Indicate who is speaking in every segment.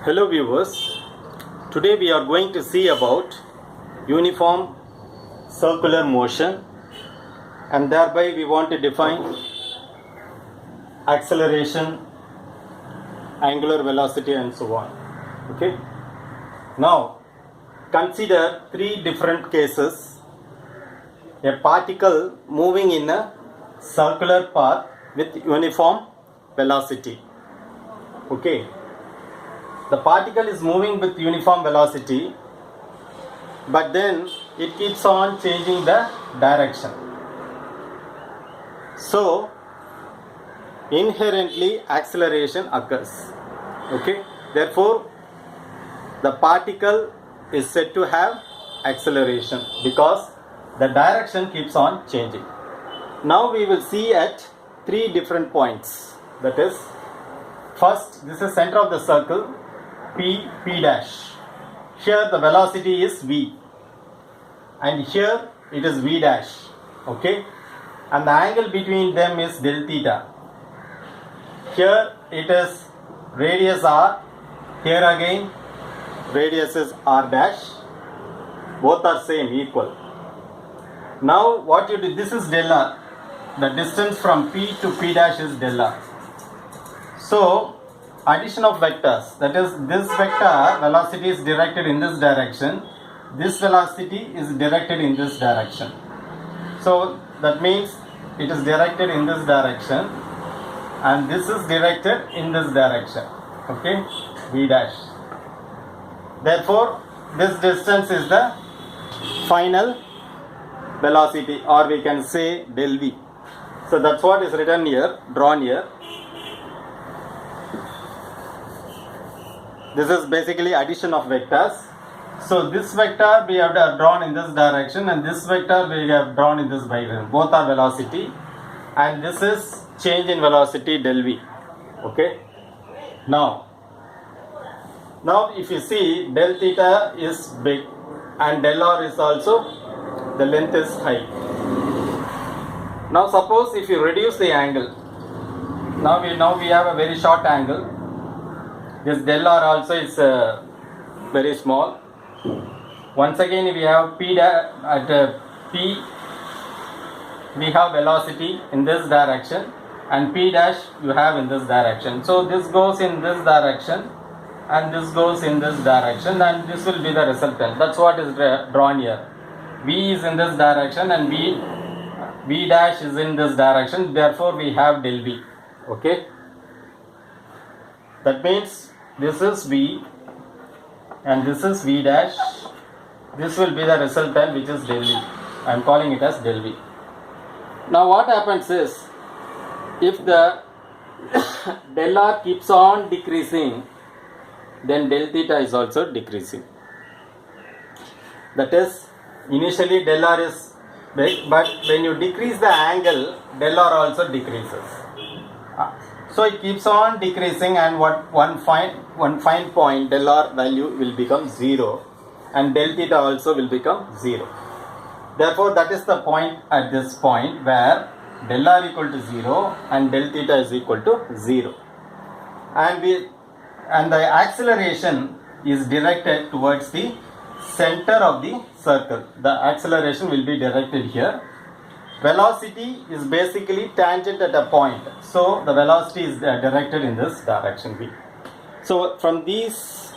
Speaker 1: Hello viewers, today we are going to see about uniform circular motion and thereby we want to define acceleration, angular velocity and so on. Okay. Now consider three different cases. A particle moving in a circular path with uniform velocity. Okay. The particle is moving with uniform velocity, but then it keeps on changing the direction. So inherently acceleration occurs. Okay. Therefore the particle is said to have acceleration because the direction keeps on changing. Now we will see at three different points. That is, first, this is center of the circle, P dash. Here the velocity is V and here it is V dash. Okay, and the angle between them is del theta. Here it is radius R, here again radius is R dash. Both are same, equal. Now what you do, this is del R. The distance from P to P dash is del R. So addition of vectors, that is, this vector velocity is directed in this direction, this velocity is directed in this direction. So that means it is directed in this direction and this is directed in this direction. Okay, V dash. Therefore this distance is the final velocity, or we can say del V. So that's what is written here, drawn here. This is basically addition of vectors. So this vector we have drawn in this direction and this vector we have drawn in this direction. Both are velocity and this is change in velocity del V. Okay. Now if you see, del theta is big and del R is also, the length is high. Now suppose if you reduce the angle, now we have a very short angle. This del R also is very small. Once again we have P at P we have velocity in this direction and P dash you have in this direction. So this goes in this direction and this goes in this direction and this will be the resultant. That's what is drawn here. V is in this direction and V dash is in this direction. Therefore we have del V. Okay. That means this is V and this is V dash. This will be the resultant, which is del V. I am calling it as del V. Now what happens is, if the del R keeps on decreasing, then del theta is also decreasing. That is, initially del R is big, but when you decrease the angle, del R also decreases. So it keeps on decreasing and one fine point del R value will become 0 and del theta also will become 0. Therefore that is the point at this point where del R equal to 0 and del theta is equal to 0. And the acceleration is directed towards the center of the circle. The acceleration will be directed here. Velocity is basically tangent at a point. So the velocity is directed in this direction V. So from these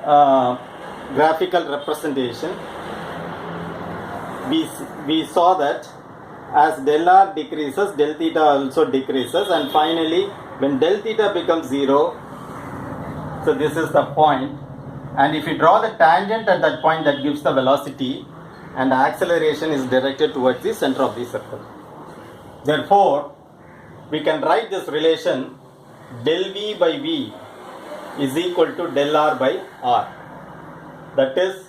Speaker 1: graphical representation, we saw that as del R decreases, del theta also decreases, and finally when del theta becomes 0, so this is the point, and if you draw the tangent at that point, that gives the velocity, and the acceleration is directed towards the center of the circle. Therefore we can write this relation del V by V is equal to del R by R. That is,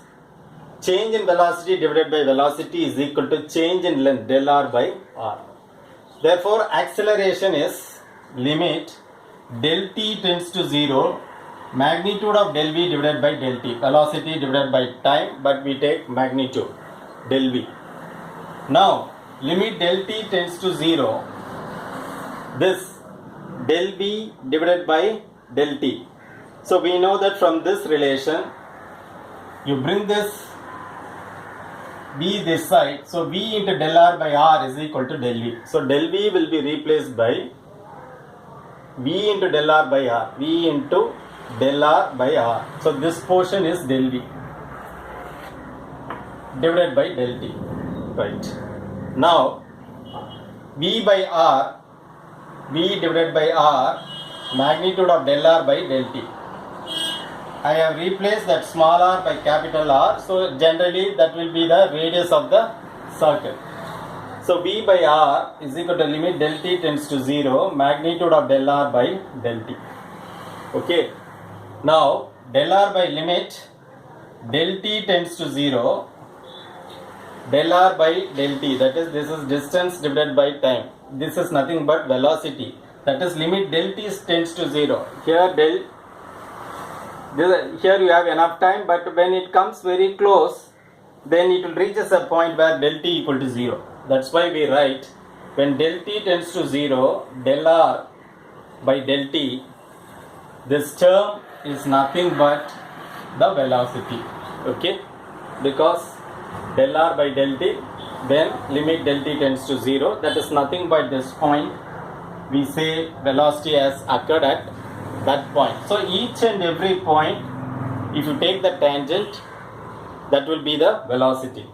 Speaker 1: change in velocity divided by velocity is equal to change in length del R by R. Therefore acceleration is limit del T tends to 0, magnitude of del V divided by del T, velocity divided by time, but we take magnitude del V. Now limit del T tends to 0, this del V divided by del T So we know that from this relation, you bring this V this side, so V into del R by R is equal to del V. So del V will be replaced by V into del R by R, V into del R by R. So this portion is del V divided by del T, right? Now V by R, V divided by R, magnitude of del R by del T. I have replaced that small r by capital R, so generally that will be the radius of the circle. So V by R is equal to limit del T tends to 0, magnitude of del R by del T. Okay. Now del R by limit del T tends to 0, del R by del T, that is, this is distance divided by time. This is nothing but velocity, that is limit del T tends to 0. Here you have enough time, but when it comes very close, then it will reaches a point where del T equal to 0. That's why we write, when del T tends to 0, del R by del T, this term is nothing but the velocity. Okay, because del R by del T, then limit del T tends to 0, that is nothing but this point. We say velocity has occurred at that point. So each and every point, if you take the tangent, that will be the velocity.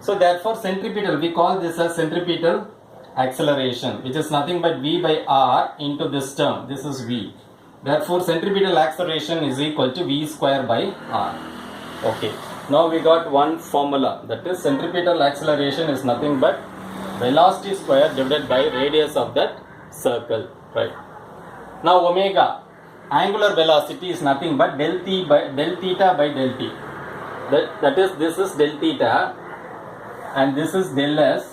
Speaker 1: So therefore centripetal, we call this as centripetal acceleration, which is nothing but V by R into this term. This is V. Therefore centripetal acceleration is equal to V square by R. Okay. Now we got one formula, that is centripetal acceleration is nothing but velocity square divided by radius of that circle, right? Now omega, angular velocity, is nothing but del theta by del T. That is, this is del theta and this is del S.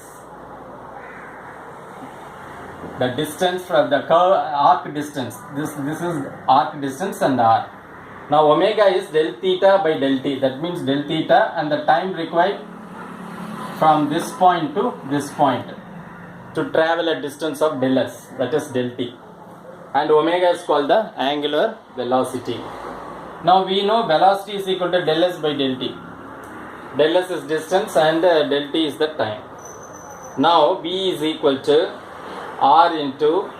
Speaker 1: The distance from the curve, arc distance. This is arc distance and R. Now omega is del theta by del T. That means del theta and the time required from this point to this point to travel a distance of del S. That is del T. And omega is called the angular velocity. Now we know velocity is equal to del S by del T. Del S is distance and del T is the time. Now V is equal to R into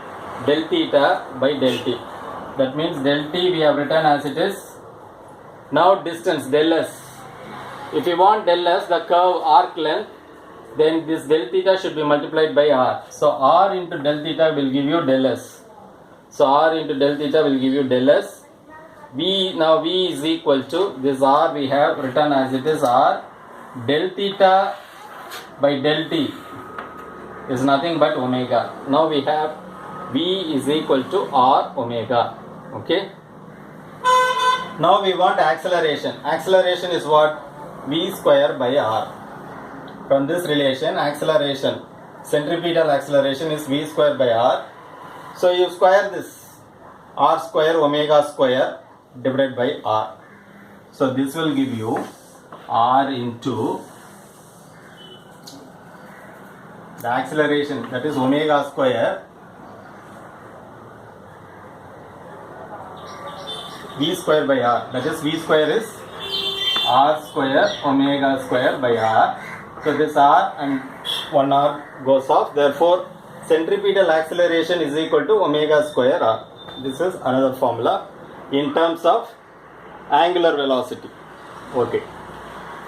Speaker 1: del theta by del T. That means del T we have written as it is. Now distance del S. If you want del S, the curve arc length, then this del theta should be multiplied by R. So R into del theta will give you del S. So R into del theta will give you del S. Now V is equal to this R we have written as it is R del theta by del T is nothing but omega. Now we have V is equal to R omega. Okay. Now we want acceleration. Acceleration is what? V square by R. From this relation, acceleration, centripetal acceleration is V square by R. So you square this, R square omega square divided by R. So this will give you R into the acceleration, that is omega square V square by R. That is V square is R square omega square by R. So this R and 1 R goes off. Therefore centripetal acceleration is equal to omega square R. This is another formula in terms of angular velocity. Okay.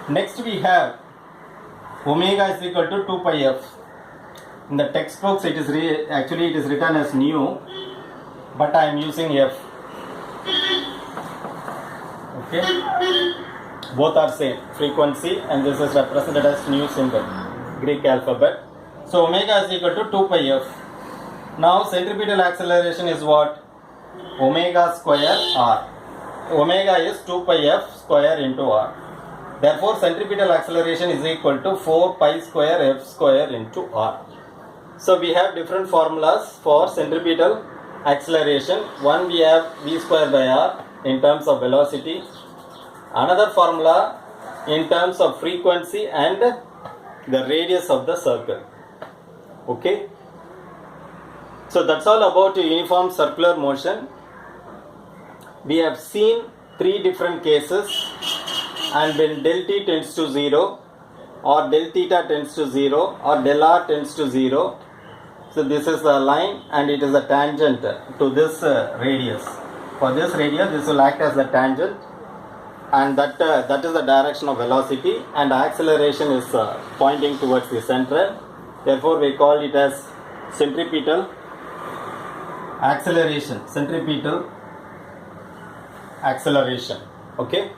Speaker 1: Next we have omega is equal to 2 pi f. In the textbooks it is actually it is written as nu, but I am using f. Okay. Both are same frequency and this is represented as nu symbol, Greek alphabet. So omega is equal to 2 pi f. Now centripetal acceleration is what? Omega square r. Omega is 2 pi f square into r. Therefore centripetal acceleration is equal to 4 pi square f square into r. So we have different formulas for centripetal acceleration. One we have v square by r in terms of velocity. Another formula in terms of frequency and the radius of the circle. Okay. So that's all about uniform circular motion. we have seen three different cases, and when del t tends to 0 or del theta tends to 0 or del r tends to 0, so this is the line and it is a tangent to this radius. For this radius, this will act as the tangent, and that is the direction of velocity, and acceleration is pointing towards the center. Therefore we call it as centripetal acceleration, centripetal acceleration. Okay,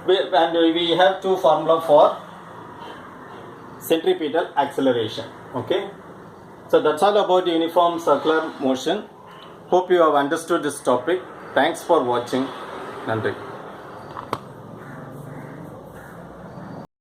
Speaker 1: and we have two formula for centripetal acceleration. Okay, so that's all about uniform circular motion. Hope you have understood this topic. Thanks for watching. Nandri.